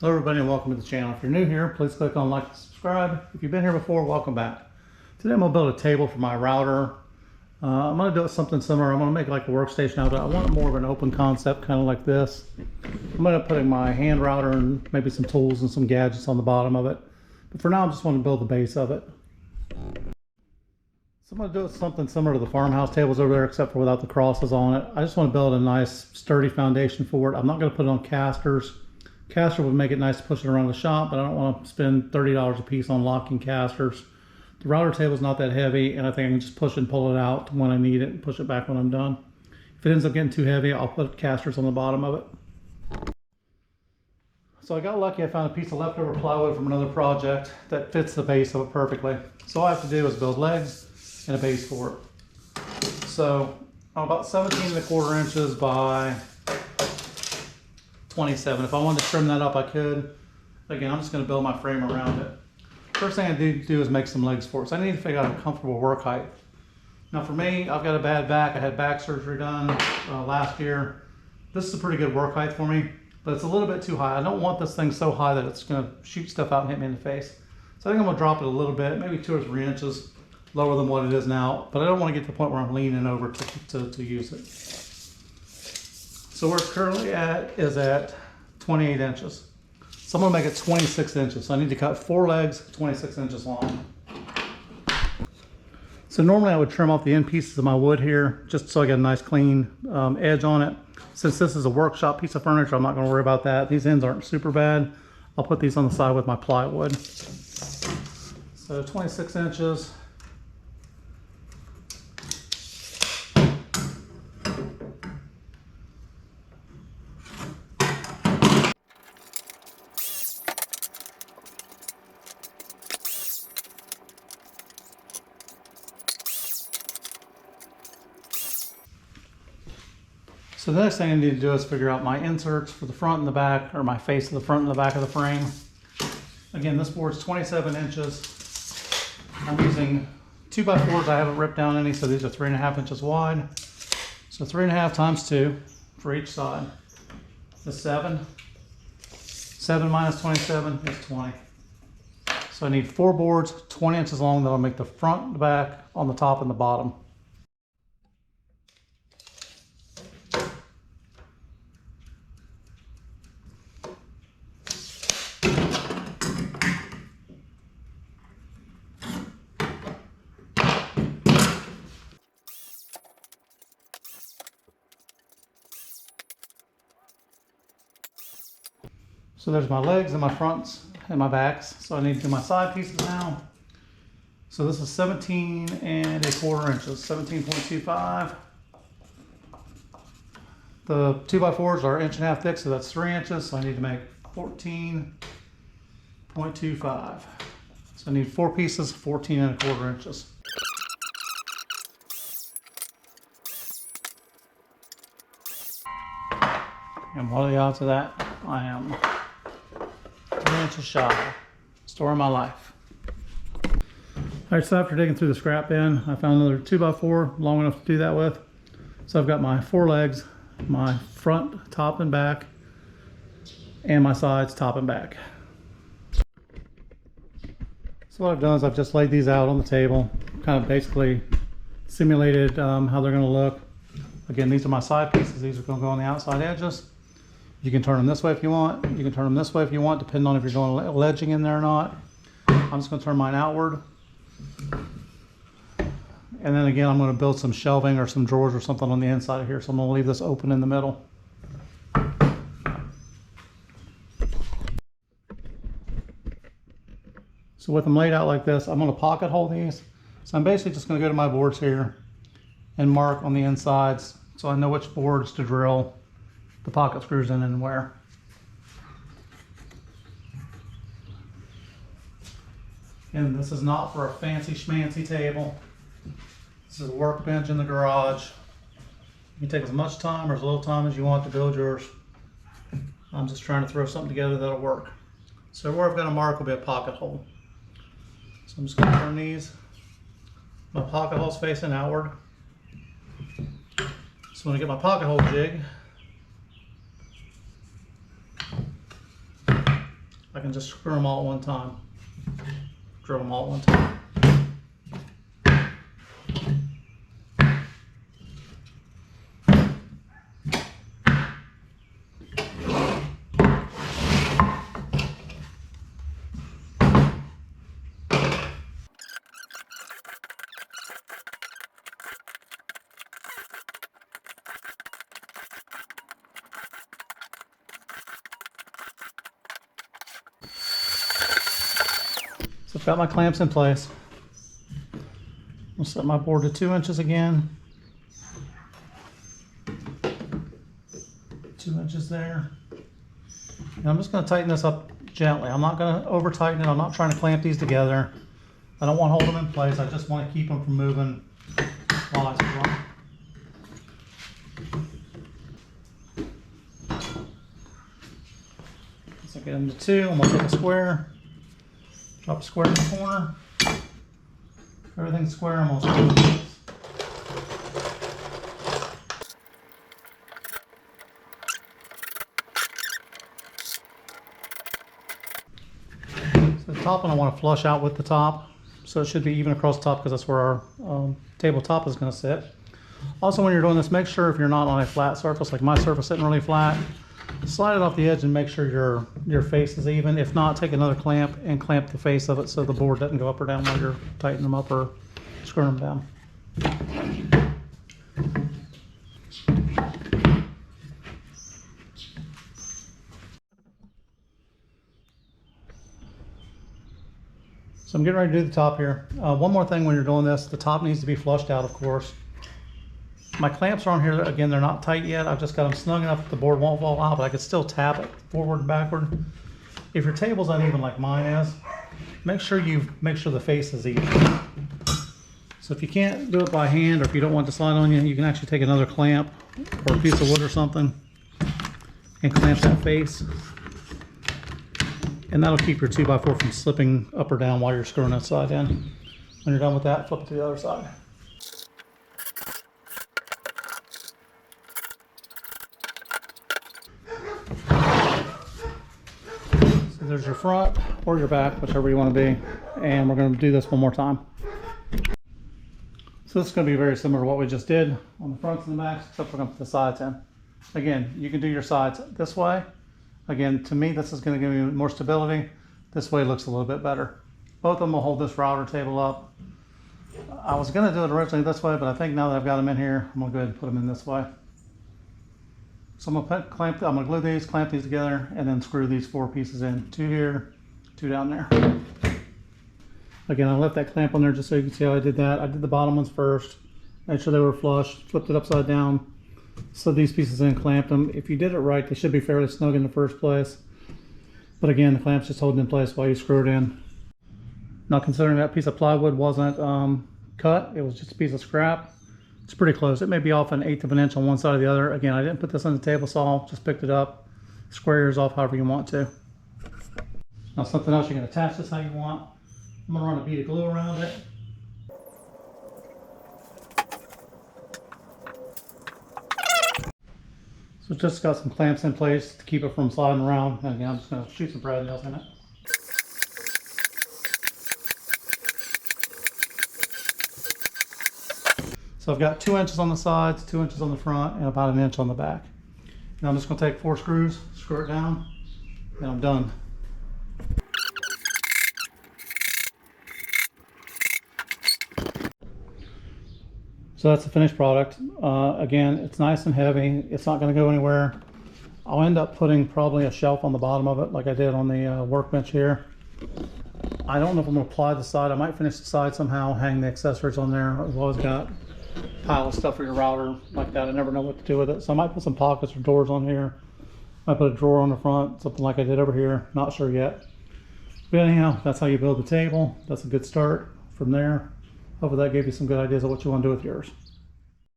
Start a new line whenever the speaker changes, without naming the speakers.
Hello everybody and welcome to the channel. If you're new here, please click on like and subscribe. If you've been here before, welcome back. Today I'm going to build a table for my router. I'm going to do something similar. I'm going to make like a workstation out of it. I want more of an open concept, kind of like this. I'm going to put my hand router and maybe some tools and some gadgets on the bottom of it. But for now, I just want to build the base of it. So I'm going to do something similar to the farmhouse tables over there, except for without the crosses on it. I just want to build a nice sturdy foundation for it. I'm not going to put it on casters. Caster would make it nice to push it around the shop, but I don't want to spend $30 a piece on locking casters. The router table is not that heavy, and I think I can just push and pull it out when I need it and push it back when I'm done. If it ends up getting too heavy, I'll put casters on the bottom of it. So I got lucky. I found a piece of leftover plywood from another project that fits the base of it perfectly. So all I have to do is build legs and a base for it. So I'm about 17¼ inches by 27. If I wanted to trim that up, I could. Again, I'm just going to build my frame around it. First thing I need to do is make some legs for it. So I need to figure out a comfortable work height. Now for me, I've got a bad back. I had back surgery done last year. This is a pretty good work height for me, but it's a little bit too high. I don't want this thing so high that it's going to shoot stuff out and hit me in the face. So I think I'm going to drop it a little bit, maybe 2 or 3 inches lower than what it is now, but I don't want to get to the point where I'm leaning over to use it. So where it's currently at is at 28 inches. So I'm going to make it 26 inches. So I need to cut 4 legs, 26 inches long. So normally I would trim off the end pieces of my wood here, just so I get a nice clean edge on it. Since this is a workshop piece of furniture, I'm not going to worry about that. These ends aren't super bad. I'll put these on the side with my plywood. So 26 inches. So the next thing I need to do is figure out my inserts for the front and the back, or my face of the front and the back of the frame. Again, this board's 27 inches. I'm using 2x4s. I haven't ripped down any, so these are 3.5 inches wide. So 3.5 times 2 for each side is 7. 7 minus 27 is 20. So I need 4 boards, 20 inches long, that'll make the front, the back, on the top and the bottom. So there's my legs and my fronts and my backs. So I need to do my side pieces now. So this is 17¼ inches, 17.25. The 2x4s are 1.5 inches thick, so that's 3 inches. So I need to make 14.25. So I need 4 pieces, 14¼ inches. And what are the odds of that? I am 3 inches shy. Story of my life. All right, so after digging through the scrap bin, I found another 2x4 long enough to do that with. So I've got my 4 legs, my front, top and back, and my sides, top and back. So what I've done is I've just laid these out on the table, kind of basically simulated how they're gonna look. Again, these are my side pieces. These are gonna go on the outside edges. You can turn them this way if you want. You can turn them this way if you want, depending on if you're going ledging in there or not. I'm just going to turn mine outward. And then again, I'm going to build some shelving or some drawers or something on the inside of here. So I'm going to leave this open in the middle. So with them laid out like this, I'm going to pocket hole these. So I'm basically just going to go to my boards here and mark on the insides so I know which boards to drill the pocket screws in and where. And this is not for a fancy schmancy table. This is a workbench in the garage. You can take as much time or as little time as you want to build yours. I'm just trying to throw something together that'll work. So where I've got a mark will be a pocket hole. So I'm just going to turn these. My pocket hole's facing outward. So when I get my pocket hole jig, back and just screw them all at one time. Drill them all at one time. So I've got my clamps in place. I'll set my board to 2 inches again. 2 inches there. And I'm just going to tighten this up gently. I'm not going to over tighten it. I'm not trying to clamp these together. I don't want to hold them in place. I just want to keep them from moving while I screw them. So I get them to 2. I'm going to take a square. Drop a square in the corner. Everything's square, I'm gonna screw this. So the top one I want to flush out with the top. So it should be even across the top because that's where our tabletop is going to sit. Also, when you're doing this, make sure if you're not on a flat surface, like my surface sitting really flat, slide it off the edge and make sure your face is even. If not, take another clamp and clamp the face of it so the board doesn't go up or down while you're tightening them up or screwing them down. So I'm getting ready to do the top here. One more thing when you're doing this, the top needs to be flushed out, of course. My clamps are on here, again, they're not tight yet. I've just got them snug enough that the board won't fall out, but I could still tap it forward and backward. If your table's uneven like mine is, make sure the face is even. So if you can't do it by hand, or if you don't want it to slide on you, you can actually take another clamp or a piece of wood or something and clamp that face. And that'll keep your 2x4 from slipping up or down while you're screwing that side in. When you're done with that, flip it to the other side. So there's your front or your back, whichever you want to be. And we're going to do this one more time. So this is going to be very similar to what we just did on the fronts and the backs, except we're going to put the sides in. Again, you can do your sides this way. Again, to me, this is going to give you more stability. This way looks a little bit better. Both of them will hold this router table up. I was going to do it originally this way, but I think now that I've got them in here, I'm going to go ahead and put them in this way. So I'm going to glue these, clamp these together, and then screw these 4 pieces in. 2 here, 2 down there. Again, I left that clamp on there just so you can see how I did that. I did the bottom ones first, made sure they were flush, flipped it upside down, slid these pieces in, clamped them. If you did it right, they should be fairly snug in the first place. But again, the clamp's just holding in place while you screw it in. Now, considering that piece of plywood wasn't cut, it was just a piece of scrap, it's pretty close. It may be off 1/8 of an inch on one side or the other. Again, I didn't put this on the table saw, just picked it up, square yours off however you want to. Now, something else, you can attach this how you want. I'm going to run a bead of glue around it. So just got some clamps in place to keep it from sliding around. And again, I'm just going to shoot some brad nails in it. So I've got 2 inches on the sides, 2 inches on the front, and about 1 inch on the back. Now I'm just going to take 4 screws, screw it down, and I'm done. So that's the finished product. Again, it's nice and heavy. It's not going to go anywhere. I'll end up putting probably a shelf on the bottom of it like I did on the workbench here. I don't know if I'm going to apply the side. I might finish the side somehow, hang the accessories on there. I've always got a pile of stuff for your router like that. I never know what to do with it. So I might put some pockets or doors on here. Might put a drawer on the front, something like I did over here. Not sure yet. But anyhow, that's how you build the table. That's a good start from there. Hopefully that gave you some good ideas of what you want to do with yours.